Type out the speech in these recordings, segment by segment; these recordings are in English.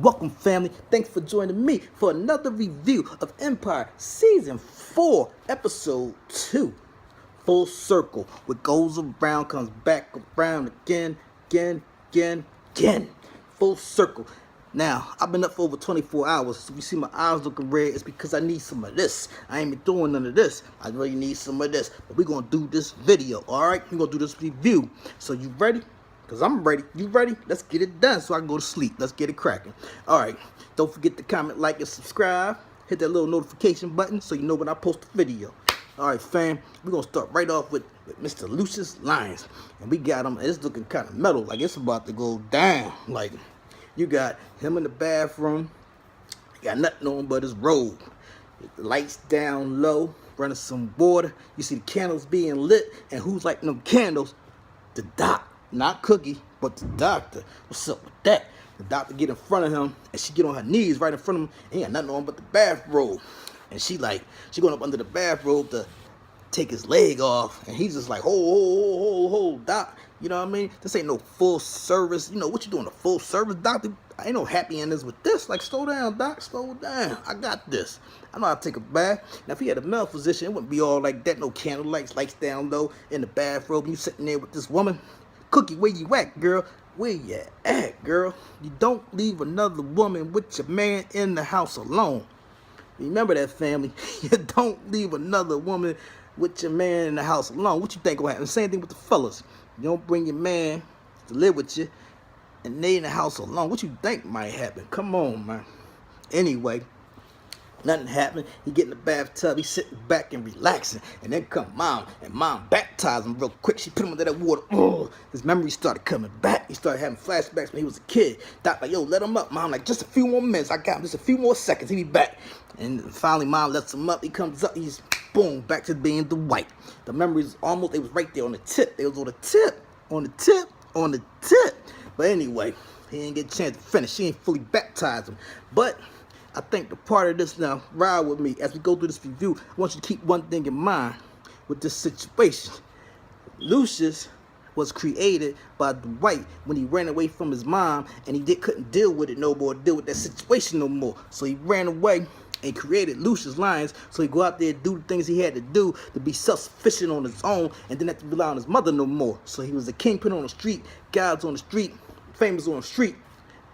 welcome family. Thanks for joining me for another review of Empire Season 4, Episode 2. Full circle. What goes around comes back around again. Full circle. Now, I've been up for over 24 hours, so if you see my eyes looking red, it's because I need some of this. I ain't been doing none of this. I really need some of this. But we're going to do this video, alright? We're going to do this review. So you ready? Because I'm ready. You ready? Let's get it done so I can go to sleep. Let's get it cracking. Alright, don't forget to comment, like, and subscribe. Hit that little notification button so you know when I post a video. Alright, fam, we're going to start right off with Mr. Lucious Lyons. And we got him, and it's looking kind of metal, like it's about to go down. Like, you got him in the bathroom. He got nothing on but his robe. The lights down low, running some water. You see the candles being lit, and who's lighting them candles? The doc. Not Cookie, but the doctor. What's up with that? The doctor get in front of him, and she get on her knees right in front of him. Ain't got nothing on but the bathrobe. And she going up under the bathrobe to take his leg off. And he's just like, hold, doc. You know what I mean? This ain't no full service. You know, what you doing, a full service doctor? I ain't no happy endings with this. Like, slow down, doc, slow down. I got this. I know how to take a bath. Now, if he had a male physician, it wouldn't be all like that. No candle lights down low in the bathrobe. You sitting there with this woman. Cookie, where you at, girl? Where you at, girl? You don't leave another woman with your man in the house alone. Remember that, family. You don't leave another woman with your man in the house alone. What you think will happen? Same thing with the fellas. You don't bring your man to live with you, and they in the house alone. What you think might happen? Come on, man. Anyway, nothing happened. He get in the bathtub. He's sitting back and relaxing. And then come mom. And mom baptized him real quick. She put him under that water. Oh, his memories started coming back. He started having flashbacks when he was a kid. Doc like, yo, let him up. Mom like, just a few more minutes. I got him. Just a few more seconds. He'll be back. And finally, mom lets him up. He comes up. He's, boom, back to being the white. The memories almost, they was right there on the tip. They was on the tip. On the tip. But anyway, he didn't get a chance to finish. She ain't fully baptized him. But I think the part of this now, ride with me as we go through this review. I want you to keep one thing in mind with this situation. Lucious was created by Dwight when he ran away from his mom, and he couldn't deal with it no more, deal with that situation no more. So he ran away and created Lucious Lyons so he go out there and do the things he had to do to be self-sufficient on his own and didn't have to rely on his mother no more. So he was a kingpin on the street, guys on the street, famous on the street.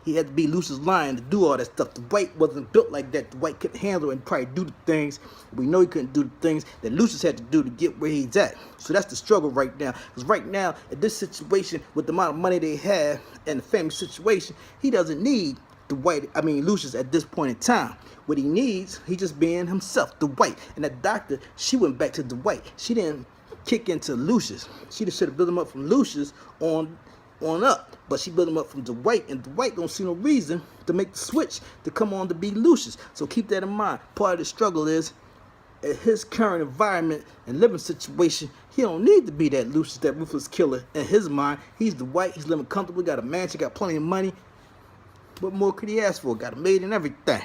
He had to be Lucious Lyon to do all that stuff. Dwight wasn't built like that. Dwight couldn't handle it and probably do the things. We know he couldn't do the things that Lucious had to do to get where he's at. So that's the struggle right now. Because right now, in this situation, with the amount of money they have and the family situation, he doesn't need Lucious at this point in time. What he needs, he just being himself, Dwight. And that doctor, she went back to Dwight. She didn't kick into Lucious. She just should have built him up from Lucious on up, but she built him up from Dwight, and Dwight don't see no reason to make the switch to come on to be Lucious. So keep that in mind. Part of the struggle is at his current environment and living situation, he don't need to be that Lucious, that ruthless killer. In his mind, he's Dwight. He's living comfortably, got a mansion, got plenty of money. What more could he ask for? Got a maid and everything.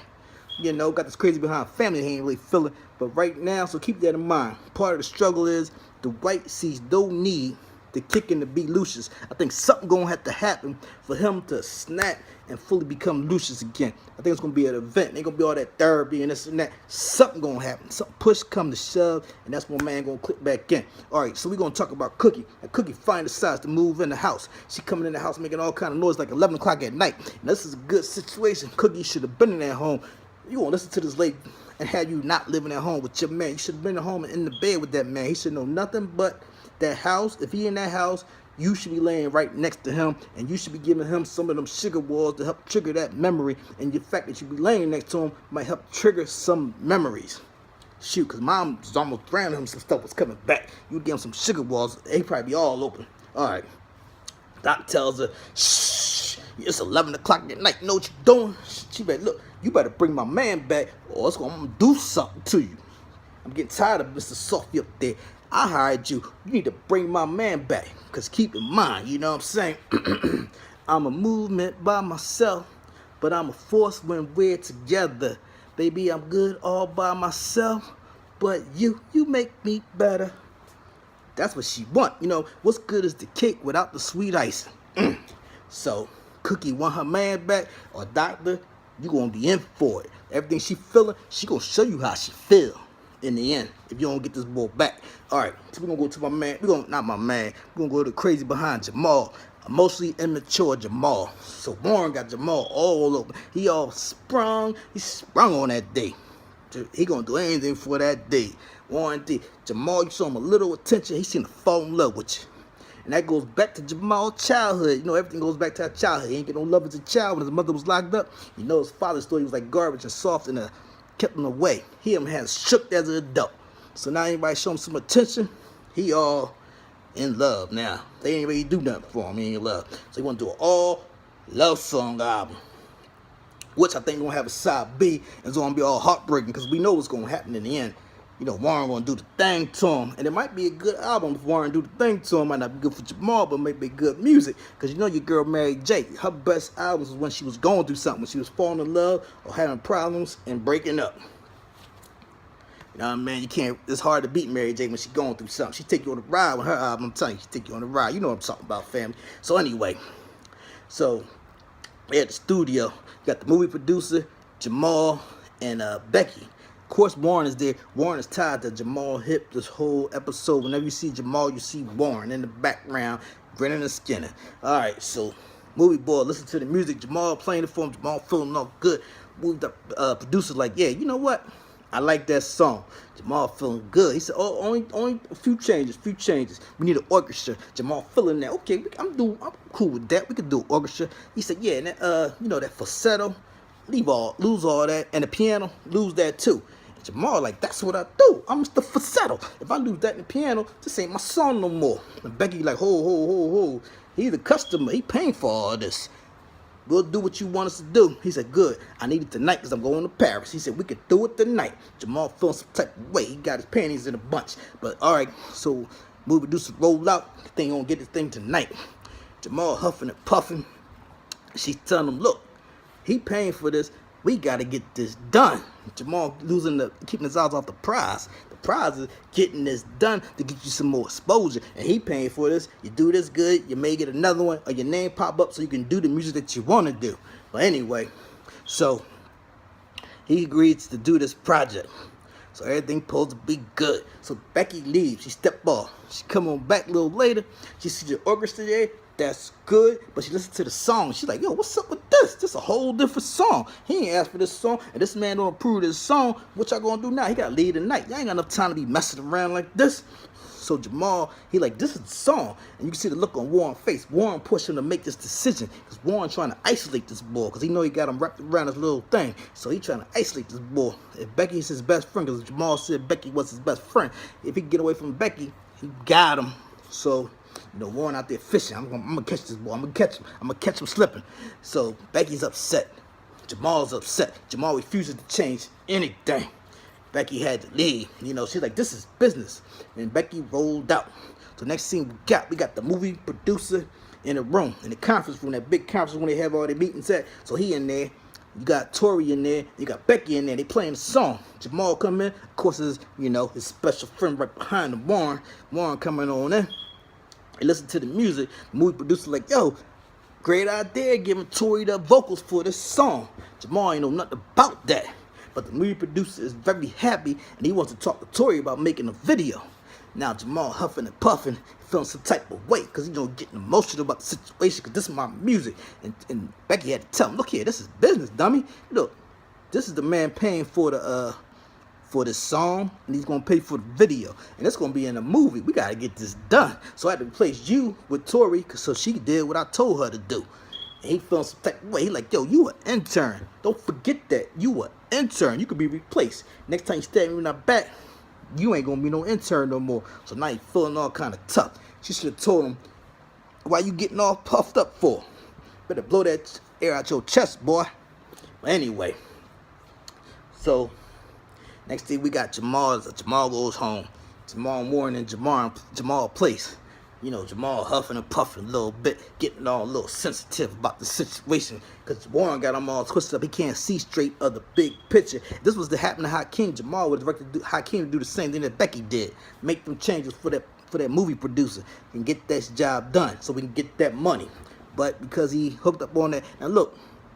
You know, got this crazy behind family he ain't really feeling. But right now, so keep that in mind. Part of the struggle is Dwight sees no need to kick in to be Lucious. I think something gonna have to happen for him to snap and fully become Lucious again. I think it's gonna be an event. Ain't gonna be all that therapy and this and that. Something gonna happen. Some push come to shove, and that's when man gonna click back in. All right, so we gonna talk about Cookie. And Cookie finally decides to move in the house. She coming in the house making all kind of noise like 11 o'clock at night. And this is a good situation. Cookie should have been in that home. You won't listen to this lady and have you not living at home with your man. You should have been at home and in the bed with that man. He should know nothing but that house. If he in that house, you should be laying right next to him, and you should be giving him some of them sugar walls to help trigger that memory. And the fact that you be laying next to him might help trigger some memories. Shoot, because mom was almost drowning him, some stuff was coming back. You give him some sugar walls, they probably be all open. All right. Doc tells her, shh, it's 11 o'clock at night. You know what you're doing? She better, look, you better bring my man back, or I'm going to do something to you. I'm getting tired of Mr. Sophie up there. I hired you. You need to bring my man back. Because keep in mind, you know what I'm saying? I'm a movement by myself, but I'm a force when we're together. Baby, I'm good all by myself, but you make me better. That's what she want. You know, what's good is the cake without the sweet icing. So, Cookie want her man back, or Doctor you gonna be in for it. Everything she feeling, she gonna show you how she feel in the end if you don't get this boy back. All right, so we're gonna go to my man. Not my man. We're gonna go to the crazy behind Jamal. Emotionally immature Jamal. So Warren got Jamal all over. He sprung on that day. He gonna do anything for that day. Warren D. Jamal, you show him a little attention, he seem to fall in love with you. And that goes back to Jamal's childhood. You know, everything goes back to our childhood. He ain't get no love as a child when his mother was locked up. You know, his father's story was like garbage and soft and kept him away. He has shook as an adult. So now anybody show him some attention, he all in love now. They ain't really do nothing for him. He ain't in love. So he want to do an all love song album, which I think gonna have a side B, and it's gonna be all heartbreaking because we know what's gonna happen in the end. You know, Warren gonna do the thing to him, and it might be a good album if Warren do the thing to him. Might not be good for Jamal, but might be good music. Because you know your girl Mary J, her best albums was when she was going through something, when she was falling in love or having problems and breaking up. You know what I mean? You can't. It's hard to beat Mary J when she's going through something. She take you on a ride with her album. I'm telling you, she take you on a ride. You know what I'm talking about, family. So anyway, so we at the studio. You got the movie producer Jamal and Becky. Of course, Warren is there. Warren is tied to Jamal hip this whole episode. Whenever you see Jamal, you see Warren in the background, grinning and skinning. All right, so movie boy, listen to the music. Jamal playing it for him. Jamal feeling all good. The producer like, yeah, you know what? I like that song. Jamal feeling good. He said, oh, only a few changes. We need an orchestra. Jamal feeling that. Okay, I'm cool with that. We could do an orchestra. He said, yeah, and that, you know, that falsetto, lose all that, and the piano, lose that too. And Jamal like, that's what I do. I'm Mr. Falsetto. If I lose that in the piano, this ain't my song no more. And Becky like, ho. He's the customer. He paying for all this. We'll do what you want us to do. He said, good. I need it tonight because I'm going to Paris. He said, we could do it tonight. Jamal feeling some type of way. He got his panties in a bunch. But all right, so movie producer roll out. The thing gonna get this thing tonight. Jamal huffing and puffing. She's telling him, look, he paying for this. We got to get this done. Jamal keeping his eyes off the prize. The prize is getting this done to get you some more exposure. And he paying for this. You do this good, you may get another one, or your name pop up so you can do the music that you want to do. But anyway, so he agrees to do this project. So everything supposed to be good. So Becky leaves. She step off. She come on back a little later. She sees the orchestra there. That's good, but she listened to the song. She's like, yo, what's up with this? This is a whole different song. He ain't asked for this song, and this man don't approve this song. What y'all gonna do now? He gotta leave tonight. Y'all ain't got enough time to be messing around like this. So Jamal, he like, this is the song. And you can see the look on Warren's face. Warren pushed him to make this decision, because Warren trying to isolate this boy, because he know he got him wrapped around his little thing. So he trying to isolate this boy. If Becky is his best friend, because Jamal said Becky was his best friend, if he can get away from Becky, he got him. So, you know, Warren out there fishing. I'm gonna catch this boy. I'm gonna catch him slipping. So Becky's upset. Jamal's upset. Jamal refuses to change anything. Becky had to leave. You know, she's like, this is business. And Becky rolled out. So next scene we got the movie producer in the room, in the conference room, that big conference when they have all their meetings at. So he in there. You got Tori in there. You got Becky in there. They playing the song. Jamal come in. Of course, his special friend right behind him, Warren. Warren coming on in. They listen to the music. The movie producer like, yo, great idea giving Tori the vocals for this song. Jamal ain't know nothing about that. But the movie producer is very happy, and he wants to talk to Tori about making a video. Now Jamal huffing and puffing, feeling some type of way, because he's getting emotional about the situation, because this is my music. And Becky had to tell him, look here, this is business, dummy. Look, this is the man paying for this song, and he's gonna pay for the video, and it's gonna be in a movie. We gotta get this done. So I had to replace you with Tori, so she did what I told her to do. And he feeling some type of way. He like, yo, you an intern. Don't forget that. You an intern. You could be replaced. Next time you stab me in the back, you ain't gonna be no intern no more. So now he feeling all kind of tough. She should have told him, why you getting all puffed up for? Better blow that air out your chest, boy. But anyway, so next thing we got Jamal goes home. Jamal Warren and Jamal place. You know, Jamal huffing and puffing a little bit, getting all a little sensitive about the situation, because Warren got him all twisted up. He can't see straight of the big picture. This was to happen to Hakeem. Jamal would direct Hakeem to do the same thing that Becky did. Make them changes for that movie producer and get that job done so we can get that money. But because he hooked up on that, now look,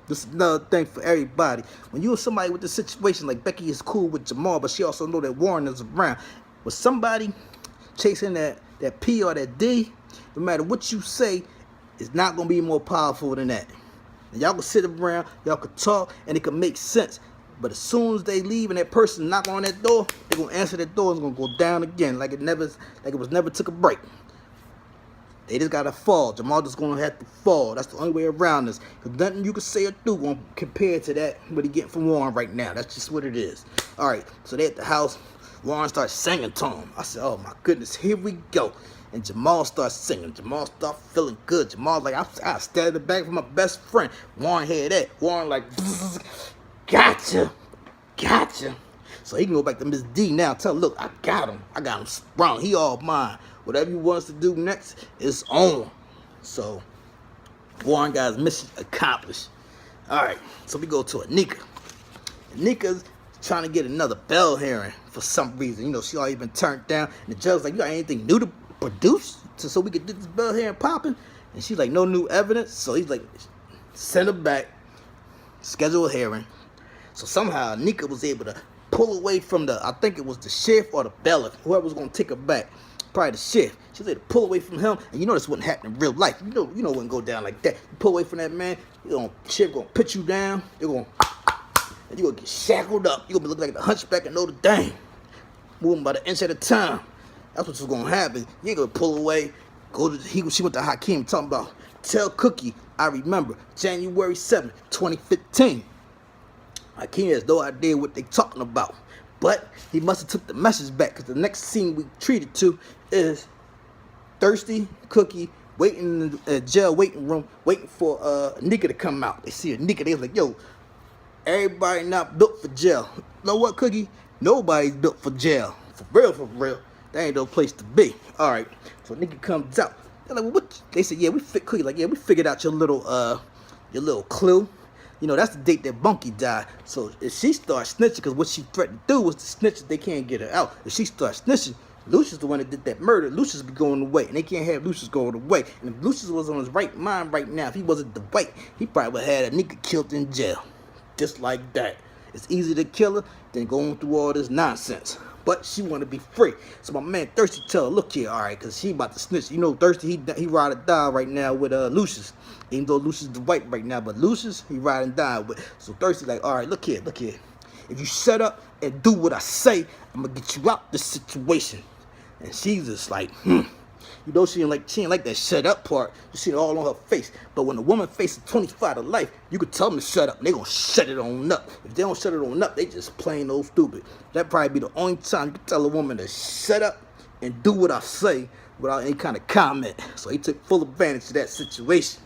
This is another thing for everybody. When you and somebody with this situation, like Becky is cool with Jamal, but she also know that Warren is around. With somebody chasing that P or that D, no matter what you say, it's not going to be more powerful than that. And y'all can sit around, y'all can talk, and it can make sense. But as soon as they leave and that person knock on that door, they're going to answer that door and it's going to go down again like it was never took a break. They just got to fall. Jamal just going to have to fall. That's the only way around this. Because nothing you can say or do going to compare to that what he getting from Warren right now. That's just what it is. All right, so they at the house. Warren starts singing to him. I said, oh, my goodness, here we go. And Jamal starts singing. Jamal starts feeling good. Jamal's like, I stabbed the back from my best friend. Warren heard that. Warren like, gotcha. So he can go back to Miss D now. Tell her, look, I got him sprung. He all mine. Whatever he wants to do next is on. So Warren got his mission accomplished. All right, so we go to Anika. Anika's trying to get another bell hearing for some reason. You know, she already been turned down. And the judge's like, you got anything new to produce so we could get this bell hearing popping? And she's like, no new evidence. So he's like, send her back, schedule a hearing. So somehow Anika was able to pull away from I think it was the sheriff or the bailiff, whoever was going to take her back. Probably the sheriff. She was able to pull away from him, and you know this wouldn't happen in real life. You know it wouldn't go down like that. You pull away from that man, sheriff gonna put you down. You're gonna get shackled up. You're gonna be looking like the hunchback of Notre Dame, moving by the inch at a time. That's what's gonna happen. You ain't gonna pull away. She went to Hakeem talking about, tell Cookie I remember January 7th, 2015. Hakeem has no idea what they talking about. But he must have took the message back, because the next scene we treated to is Thirsty, Cookie, waiting in the jail waiting room, waiting for Anika to come out. They see Anika, they was like, yo, everybody not built for jail. You know what, Cookie? Nobody's built for jail. For real. That ain't no place to be. All right, so Anika comes out. They're like, well, what? They said, yeah, we Cookie, like, yeah, we figured out your little clue. You know, that's the date that Bunky died. So if she starts snitching, because what she threatened to do was to snitch if they can't get her out. If she starts snitching, Lucious the one that did that murder. Lucious be going away, and they can't have Lucious going away. And if Lucious was on his right mind right now, if he wasn't the white, he probably would have had Anika killed in jail. Just like that. It's easier to kill her than going through all this nonsense. But she want to be free. So my man Thirsty tell her, look here, all right, because she about to snitch. You know, Thirsty, he ride or die right now with Lucious. Even though Lucious is the white right now, but Lucious, he ride and die with. So Thirsty like, all right, look here. If you shut up and do what I say, I'm going to get you out this situation. And she's just like, You know, she ain't like that shut up part. You see it all on her face. But when a woman faces 25 to life, you can tell them to shut up, and they going to shut it on up. If they don't shut it on up, they just plain old stupid. That probably be the only time you can tell a woman to shut up and do what I say without any kind of comment. So he took full advantage of that situation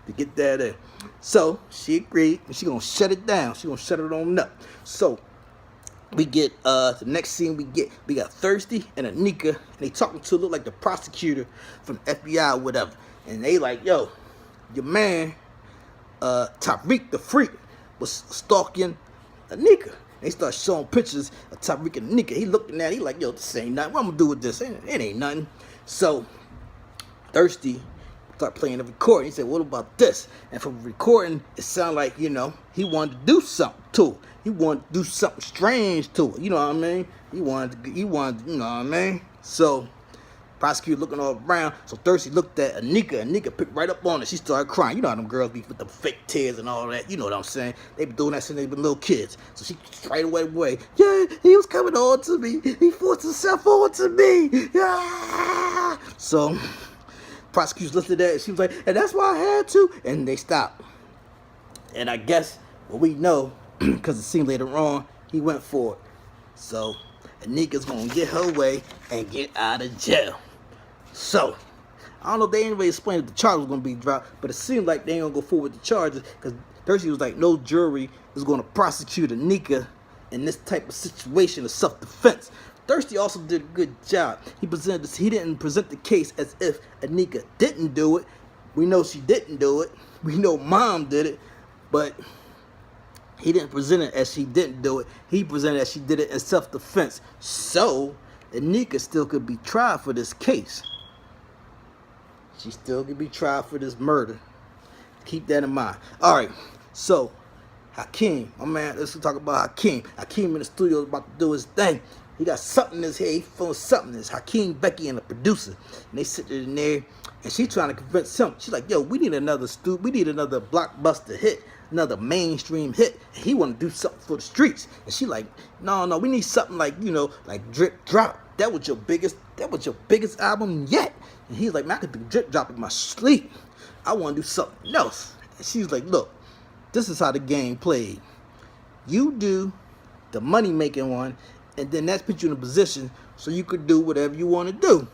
to get that in. So she agreed, and she going to shut it down. She going to shut it on up. So we get the next scene we got Thirsty and Anika, and they talking to look like the prosecutor from the FBI or whatever. And they like, yo, your man Tariq the Freak was stalking Anika. They start showing pictures of Tariq and Anika. He looking at it, he like, yo, this ain't nothing. What I'm gonna do with this? It ain't nothing. So Thirsty start playing the recording. He said, what about this? And from recording, it sounded like, you know, he wanted to do something to her. He wanted to do something strange to her. You know what I mean? He wanted, you know what I mean? So prosecutor looking all around. So Thirsty looked at Anika. Anika picked right up on it. She started crying. You know how them girls be with the fake tears and all that. You know what I'm saying? They been doing that since they been little kids. So she straight away. Yeah, he was coming on to me. He forced himself on to me. Yeah. So prosecutors listened to that, and she was like, and that's why I had to. And they stopped. And I guess what we know, because it seemed later on, he went for it. So Anika's gonna get her way and get out of jail. So I don't know if they ain't really explained if the charge was gonna be dropped, but it seemed like they ain't gonna go forward with the charges, because Thirsty was like, no jury is gonna prosecute Anika in this type of situation of self-defense. Thirsty also did a good job. He didn't present the case as if Anika didn't do it. We know she didn't do it. We know Mom did it, but he didn't present it as she didn't do it. He presented it as she did it in self-defense. So Anika still could be tried for this case. She still could be tried for this murder. Keep that in mind. All right. So, Hakeem, my man, let's talk about Hakeem. Hakeem in the studio is about to do his thing. He got something in his head. He feeling something. It's Hakeem, Becky, and the producer. And they sit in there, and she trying to convince him. She's like, yo, we need another blockbuster hit, another mainstream hit. And he want to do something for the streets. And she like, no, we need something like, like Drip Drop. That was your biggest album yet. And he's like, man, I could do Drip Drop in my sleep. I want to do something else. And she's like, look, this is how the game played. You do the money-making one, and then that puts you in a position so you could do whatever you want to do.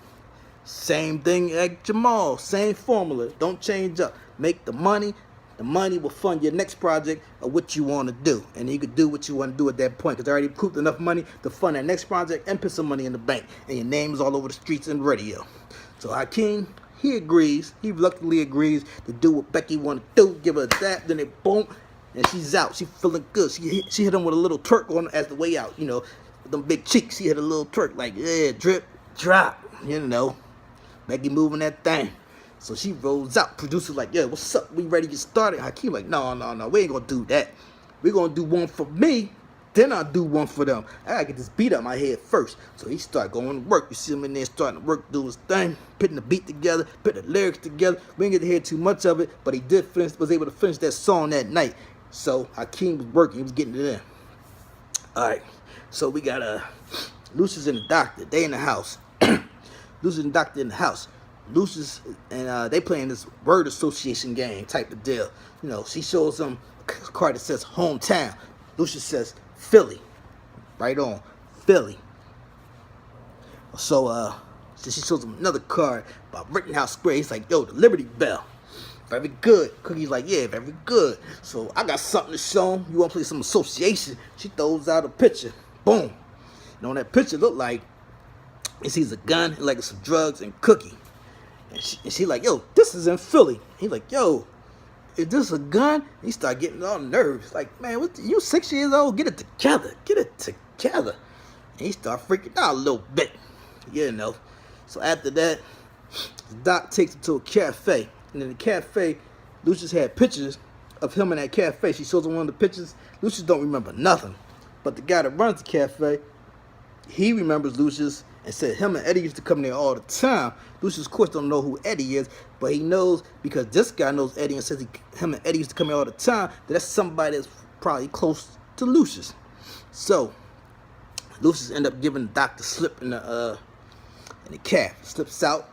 Same thing like Jamal, same formula. Don't change up. Make the money. The money will fund your next project or what you want to do. And you could do what you want to do at that point because I already cooped enough money to fund that next project and put some money in the bank. And your name is all over the streets and radio. So Hakeem, he agrees. He reluctantly agrees to do what Becky want to do. Give her that. Then it boom. And she's out. She feeling good. She hit him with a little twerk on as the way out. Them big cheeks. She hit a little twerk like, yeah, drip, drop. Becky moving that thing. So she rolls out. Producer like, yeah, what's up? We ready to get started? Hakeem like, no, we ain't gonna do that. We gonna do one for me, then I'll do one for them. I gotta get this beat out my head first. So he start going to work. You see him in there starting to work, do his thing, putting the beat together, putting the lyrics together. We didn't get to hear too much of it, but he was able to finish that song that night. So Hakeem was working, he was getting it in. Alright, so we got Lucious and the doctor. They in the house. Lucious and the doctor in the house. Lucious and they playing this word association game type of deal. She shows him a card that says hometown. Lucious says Philly. Right on. Philly. So she shows him another card about Rittenhouse Square. He's like, yo, the Liberty Bell. Very good. Cookie's like, yeah, very good. So I got something to show him. You want to play some association? She throws out a picture. Boom. On that picture look like he sees a gun, like some drugs and Cookie. And she like, yo, this is in Philly. He like, yo, is this a gun? He start getting all nervous. Like, man, you 6 years old? Get it together. Get it together. And he start freaking out a little bit. So after that, the doc takes him to a cafe. And in the cafe, Lucious had pictures of him in that cafe. She shows him one of the pictures. Lucious don't remember nothing. But the guy that runs the cafe, he remembers Lucious and said him and Eddie used to come there all the time. Lucious, of course, don't know who Eddie is, but he knows because this guy knows Eddie and says him and Eddie used to come here all the time, that's somebody that's probably close to Lucious. So, Lucious ended up giving the doctor slip in the cab. Slips out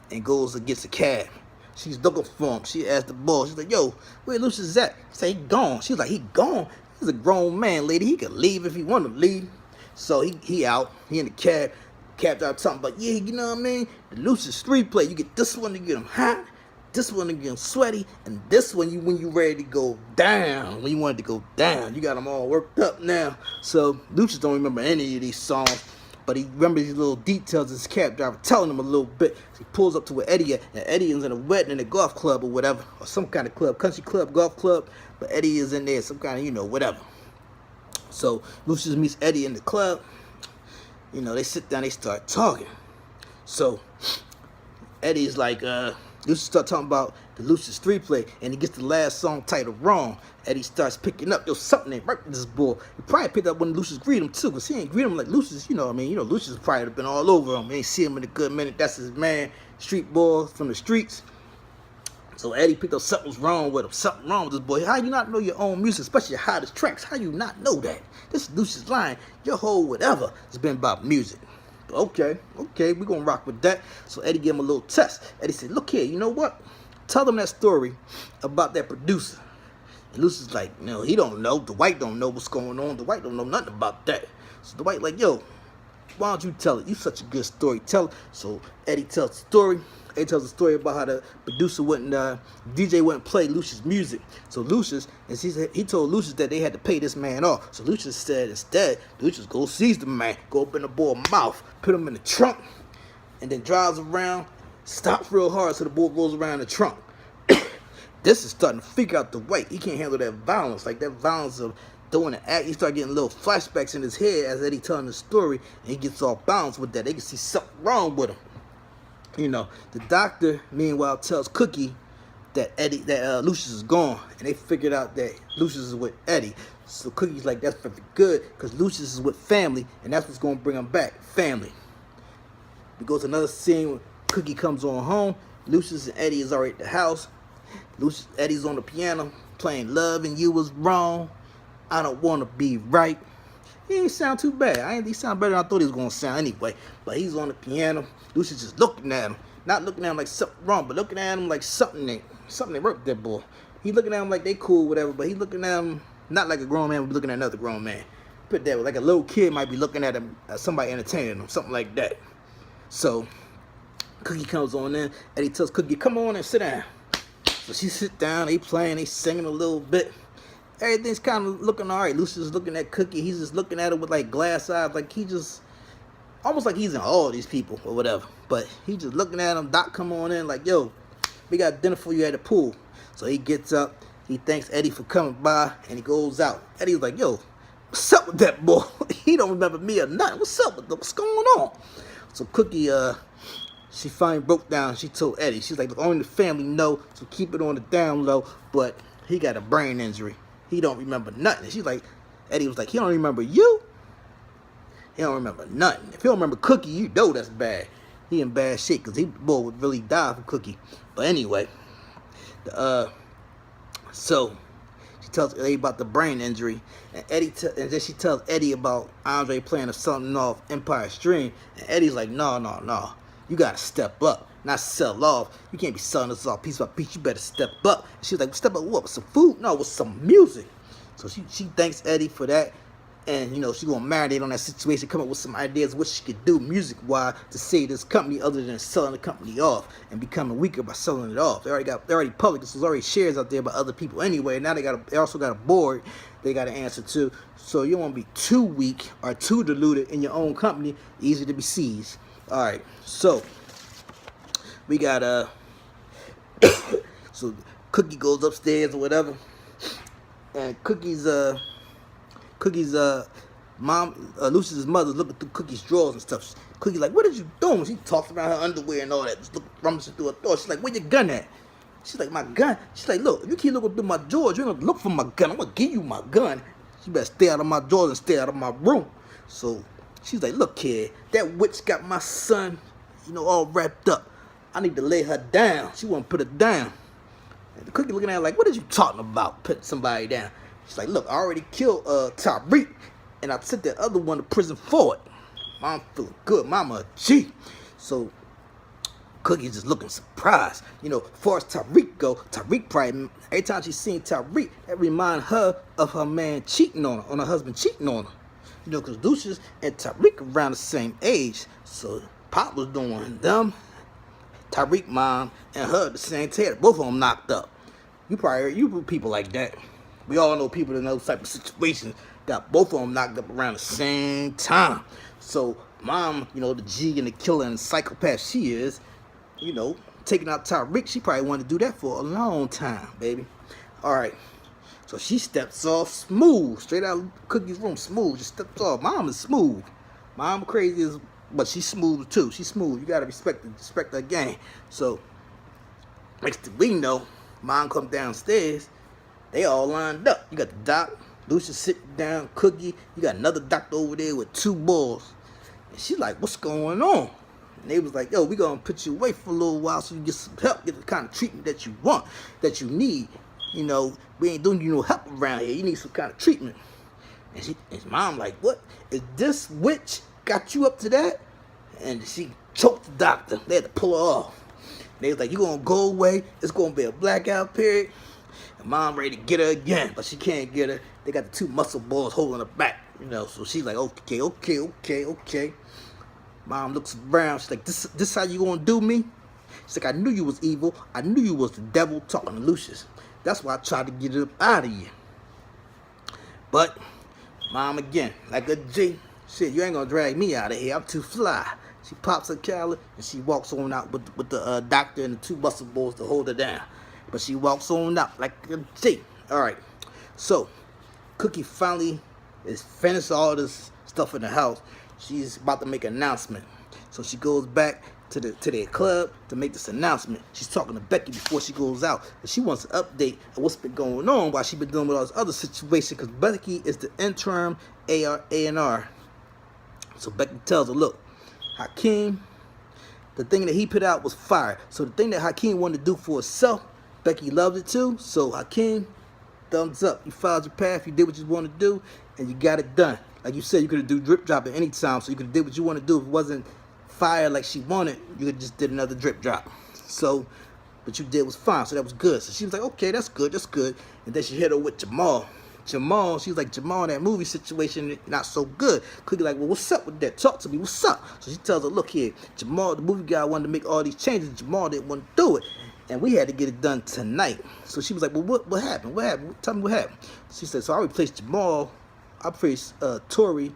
and goes and gets a cab. She's looking for him. She asked the boy, she's like, yo, where Lucious at? He said, he gone. She's like, he gone? He's a grown man, lady. He could leave if he wanted to leave. So he out. He in the cab. Cab driver talking about, yeah, you know what I mean? The Lucious 3-play. You get this one to get him hot, this one to get him sweaty, and this one when you ready to go down. When you wanted to go down. You got them all worked up now. So Lucious don't remember any of these songs, but he remembers these little details his cab driver telling him a little bit. So he pulls up to where Eddie at, and Eddie is in a wedding in a golf club or whatever, or some kind of club, country club, golf club, but Eddie is in there, some kind of, whatever. So Lucious meets Eddie in the club. They sit down, they start talking. So Eddie's like, Lucious start talking about the Lucious 3-play, and he gets the last song title wrong. Eddie starts picking up, something ain't right with this boy. He probably picked up when Lucious greeted him too, because he ain't greeted him like Lucious, Lucious probably been all over him. He ain't see him in a good minute. That's his man, street boy from the streets. So Eddie picked up something's wrong with him. Something wrong with this boy. How you not know your own music, especially your hottest tracks? How you not know that? This is Lucious line. Your whole whatever has been about music. Okay, we're going to rock with that. So Eddie gave him a little test. Eddie said, look here, you know what? Tell them that story about that producer. And Lucious like, no, he don't know. The white don't know what's going on. The white don't know nothing about that. So the white like, yo, why don't you tell it? You such a good storyteller. So Eddie tells the story. Eddie tells the story about how the producer DJ wouldn't play Lucious' music. So Lucious, and he told Lucious that they had to pay this man off. So Lucious said instead, Lucious go seize the man, go open the boy's mouth, put him in the trunk, and then drives around, stops real hard so the boy rolls around the trunk. This is starting to figure out the white. He can't handle that violence, like that violence of doing an act. He start getting little flashbacks in his head as Eddie telling the story, and he gets off balance with that. They can see something wrong with him. The doctor, meanwhile, tells Cookie that Lucious is gone, and they figured out that Lucious is with Eddie. So Cookie's like, that's pretty good, because Lucious is with family, and that's what's going to bring him back, family. We go to another scene where Cookie comes on home. Lucious and Eddie is already at the house. Eddie's on the piano playing "Loving You Was Wrong, I Don't Want to Be Right." He ain't sound too bad. He sound better than I thought he was going to sound anyway. But he's on the piano. Lucious just looking at him. Not looking at him like something wrong, but looking at him like something ain't worked that boy. He looking at him like they cool, whatever, but he looking at him not like a grown man would be looking at another grown man. Put that way, like a little kid might be looking at him, somebody entertaining him, something like that. So Cookie comes on in. Eddie tells Cookie, come on and sit down. So she sit down, they playing, they singing a little bit. Everything's kind of looking all right. Lucious is looking at Cookie. He's just looking at her with like glass eyes, like he just, almost like he's in all these people or whatever. But he just looking at him. Doc come on in like, yo, we got dinner for you at the pool. So he gets up. He thanks Eddie for coming by, and he goes out. Eddie's like, yo, what's up with that boy? He don't remember me or nothing. What's up with them? What's going on? So Cookie, she finally broke down. She told Eddie, she's like, only the family know, so keep it on the down low. But he got a brain injury. He don't remember nothing. She's like, Eddie was like, he don't remember you? He don't remember nothing. If he don't remember Cookie, you know that's bad. He in bad shape, because he boy would really die for Cookie. But anyway, so she tells Eddie about the brain injury, and and then she tells Eddie about Andre playing something off Empire Stream, and Eddie's like, no, you gotta step up, not sell off. You can't be selling us off piece by piece. You better step up. And she's like, step up what? With some food? No, with some music. So she thanks Eddie for that. And, you know, she going to marinate on that situation, come up with some ideas what she could do music-wise to save this company other than selling the company off and becoming weaker by selling it off. They already public. There's already shares out there by other people anyway. Now they also got a board they got to answer to. So you don't want to be too weak or too diluted in your own company. Easy to be seized. All right. So we got so Cookie goes upstairs or whatever. And Cookie's mom, Lucious' mother's looking through Cookie's drawers and stuff. Cookie like, what are you doing? She talks around her underwear and all that, just rummaging through her door. She's like, where your gun at? She's like, my gun? She's like, look, if you keep looking through my drawers, you're gonna look for my gun. I'm gonna give you my gun. You better stay out of my drawers and stay out of my room. So she's like, look, kid, that witch got my son, you know, all wrapped up. I need to lay her down. She won't put her down. And the Cookie looking at her like, what are you talking about, putting somebody down? She's like, look, I already killed Tariq, and I sent that other one to prison for it. Mom feeling good. Mama a G. So Cookie's just looking surprised. You know, as far as Tariq go, Tariq probably, every time she's seen Tariq, that remind her of her man cheating on her, on her husband cheating on her. You know, because Lucious and Tariq around the same age. So Pop was doing them, Tariq mom, and her at the same time. Both of them knocked up. You people like that. We all know people in those type of situations got both of them knocked up around the same time. So mom, you know, the G and the killer and the psychopath she is, you know, taking out Tariq, she probably wanted to do that for a long time, baby. All right. So she steps off smooth, straight out of Cookie's room, smooth. Just steps off. Mom is smooth. Mom crazy but she's smooth too. She's smooth. You gotta respect her game. So next thing we know, mom come downstairs. They all lined up. You got the doc, Lucious sitting down, Cookie. You got another doctor over there with 2 boys. And she's like, what's going on? And they was like, yo, we gonna put you away for a little while so you get some help, get the kind of treatment that you want, that you need. You know, we ain't doing you no help around here. You need some kind of treatment. And his mom like, what? Is this witch got you up to that? And she choked the doctor. They had to pull her off. They was like, you gonna go away? It's gonna be a blackout period. And mom ready to get her again, but she can't get her. They got the 2 muscle boys holding her back, you know. So she's like, okay. Mom looks around. She's like, this how you gonna do me? She's like, I knew you was evil. I knew you was the devil talking to Lucious. That's why I tried to get it up out of you. But mom again, like a G. Shit, you ain't gonna drag me out of here. I'm too fly. She pops her collar and she walks on out with the doctor and the 2 muscle boys to hold her down. But she walks on out like a G. All right. So Cookie finally is finished all this stuff in the house. She's about to make an announcement. So she goes back to their club to make this announcement. She's talking to Becky before she goes out. And she wants an update of what's been going on while she's been dealing with all this other situation, because Becky is the interim A&R. So Becky tells her, look, Hakeem, the thing that he put out was fire. So the thing that Hakeem wanted to do for himself, Becky loved it too. So Hakeem, thumbs up. You followed your path, you did what you wanted to do, and you got it done. Like you said, you could have do drip drop at any time, so you could have did what you want to do. If it wasn't fire like she wanted, you could just did another drip drop. So, but you did was fine, so that was good. So she was like, okay, that's good, that's good. And then she hit her with Jamal. Jamal, she was like, Jamal, in that movie situation, not so good. Cookie like, well, what's up with that? Talk to me, what's up? So she tells her, look here, Jamal, the movie guy, wanted to make all these changes. Jamal didn't want to do it, and we had to get it done tonight. So she was like, well, what happened? What happened? Tell me what happened. She said, so I replaced Jamal. I praised Tori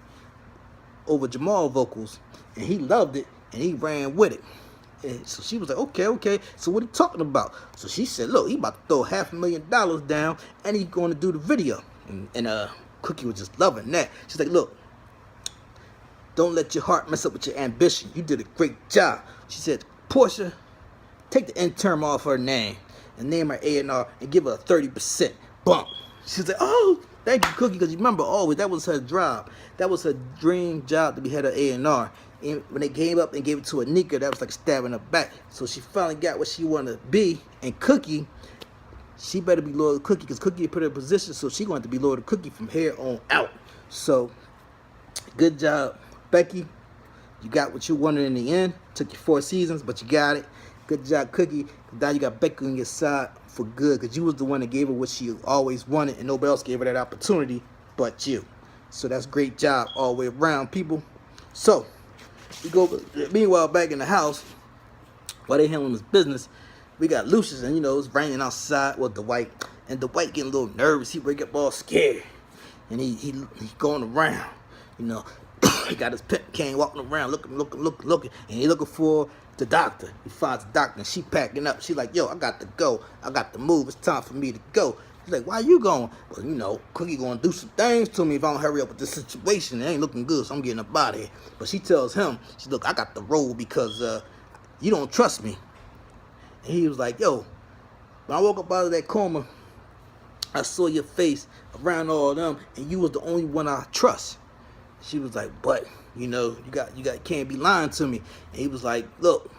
over Jamal vocals, and he loved it, and he ran with it. And so she was like, okay, so what are you talking about? So she said, look, he about to throw $500,000 down, and he's going to do the video. And Cookie was just loving that. She's like, look, don't let your heart mess up with your ambition. You did a great job. She said, Porsha, take the intern off her name and name her A&R and give her a 30% bump. She's like, oh, thank you, Cookie, because you remember always that was her job. That was her dream job to be head of A&R. And when they came up and gave it to Anika, that was like stabbing her back. So she finally got what she wanted to be. And Cookie, she better be loyal to Cookie, because Cookie put her in position, so she going to be loyal to Cookie from here on out. So, good job, Becky. You got what you wanted in the end. Took you 4 seasons, but you got it. Good job, Cookie. Now you got Becky on your side for good, because you was the one that gave her what she always wanted, and nobody else gave her that opportunity but you. So that's great job all the way around, people. So, we go. Meanwhile, back in the house, while they handling this business, we got Lucious, and it's raining outside with Dwight, and Dwight getting a little nervous. He wake up all scared, and he going around, he got his pet cane walking around, looking, and he looking for the doctor. He finds the doctor, and she packing up. She like, yo, I got to go. I got to move. It's time for me to go. He's like, why you going? Well, Cookie gonna do some things to me if I don't hurry up with this situation. It ain't looking good, so I'm getting up out of here. But she tells him, look, I got the roll because you don't trust me. And he was like, yo, when I woke up out of that coma, I saw your face around all of them, and you was the only one I trust. She was like, but you can't be lying to me. And he was like, look,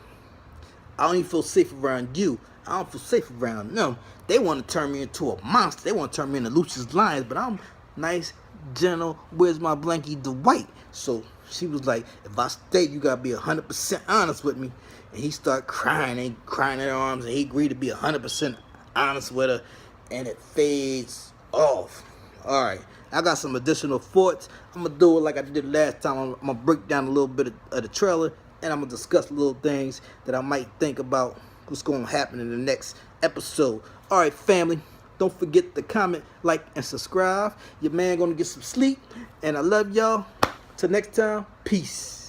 I don't even feel safe around you. I don't feel safe around them. They want to turn me into a monster. They want to turn me into Lucious Lions, but I'm nice, gentle, where's my blankie Dwight? So she was like, if I stay, you got to be 100% honest with me. And he started crying, and crying in her arms, and he agreed to be 100% honest with her, and it fades off. All right, I got some additional thoughts. I'm going to do it like I did last time. I'm going to break down a little bit of the trailer, and I'm going to discuss little things that I might think about what's going to happen in the next episode. All right, family, don't forget to comment, like, and subscribe. Your man going to get some sleep, and I love y'all. Till next time, peace.